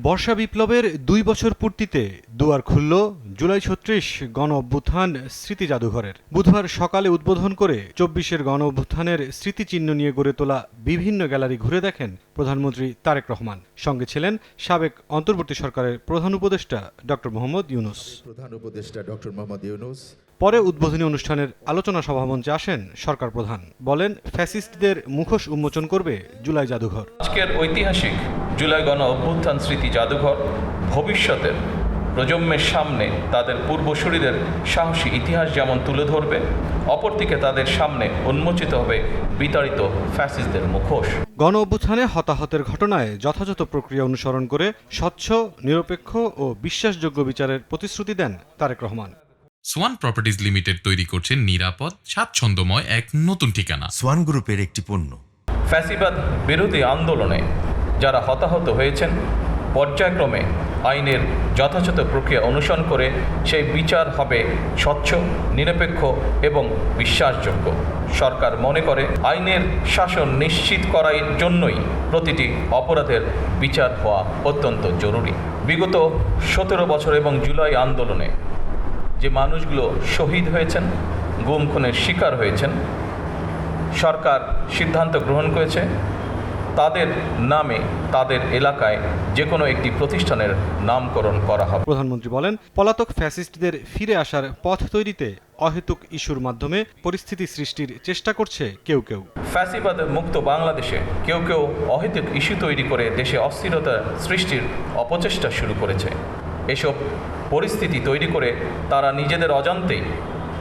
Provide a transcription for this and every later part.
বর্ষা বিপ্লবের ২ বছর পূর্তিতে দুয়ার খুলল জুলাই ৩৬ গণ অভ্যুত্থান স্মৃতি জাদুঘরের। বুধবার সকালে উদ্বোধন করে ২৪-এর গণ অভ্যুত্থানের স্মৃতিচিহ্ন নিয়ে গড়ে তোলা বিভিন্ন গ্যালারি ঘুরে দেখেন প্রধানমন্ত্রী তারেক রহমান। সঙ্গে ছিলেন সাবেক অন্তর্বর্তী সরকারের প্রধান উপদেষ্টা ডক্টর মোহাম্মদ ইউনূস। পরে উদ্বোধনী অনুষ্ঠানের আলোচনা সভামঞ্চে আসেন সরকার প্রধান। বলেন, ফ্যাসিস্টদের মুখোশ উন্মোচন করবে জুলাই জাদুঘর। আজকের ঐতিহাসিক জুলাই গণ অভ্যুত্থান স্মৃতি জাদুঘর ভবিষ্যতের প্রজন্মের সামনে তাদের পূর্বসূরিদের সাহসী ইতিহাস যেমন তুলে ধরবে, অপরদিকে তাদের সামনে উন্মোচিত হবে বিতাড়িত ফ্যাসিস্টদের মুখোশ। গণ অভ্যুত্থানে হতাহতের ঘটনায় যথাযথ প্রক্রিয়া অনুসরণ করে স্বচ্ছ, নিরপেক্ষ ও বিশ্বাসযোগ্য বিচারের প্রতিশ্রুতি দেন Tarique Rahman. Swan Properties Limited তৈরি করছে নিরাপদ, স্বাচ্ছন্দ্যময় এক নতুন ঠিকানা। সোয়ান গ্রুপের একটি পণ্য। ফ্যাসিবাদ বিরোধী আন্দোলনে যারা হতাহত হয়েছেন, পর্যায়ক্রমে আইনের যথাযথ প্রক্রিয়া অনুসরণ করে সেই বিচার হবে স্বচ্ছ, নিরপেক্ষ এবং বিশ্বাসযোগ্য। সরকার মনে করে আইনের শাসন নিশ্চিত করার জন্যই প্রতিটি অপরাধের বিচার হওয়া অত্যন্ত জরুরি। বিগত ১৭ বছর এবং জুলাই আন্দোলনে যে মানুষগুলো শহীদ হয়েছেন, গুম খুনের শিকার হয়েছেন, সরকার সিদ্ধান্ত গ্রহণ করেছে তাদের নামে তাদের এলাকায় যে কোনো একটি প্রতিষ্ঠানের নামকরণ করা হবে। প্রধানমন্ত্রী বলেন, পলাতক ফ্যাসিস্টদের ফিরে আসার পথ তৈরিতে অহেতুক ইস্যুর মাধ্যমে পরিস্থিতি সৃষ্টির চেষ্টা করছে কেউ কেউ। ফ্যাসিবাদ মুক্ত বাংলাদেশে কেউ কেউ অহেতুক ইস্যু তৈরি করে দেশে অস্থিরতা সৃষ্টির অপচেষ্টা শুরু করেছে। এসব পরিস্থিতি তৈরি করে তারা নিজেদের অজান্তেই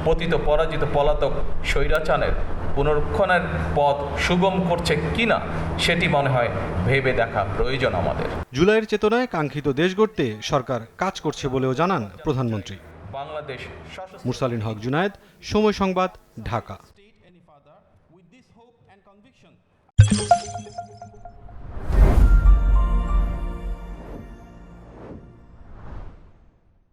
পতিত পরাজিত পলাতক স্বৈরাচারের পুনরুত্থানের পথ সুগম করছে কিনা সেটি মনে হয় ভেবে দেখা প্রয়োজন আমাদের। জুলাইয়ের চেতনায় কাঙ্ক্ষিত দেশ গড়তে সরকার কাজ করছে বলেও জানান প্রধানমন্ত্রী। বাংলাদেশ মুরসালিন হক জুনায়েদ, সময় সংবাদ, ঢাকা।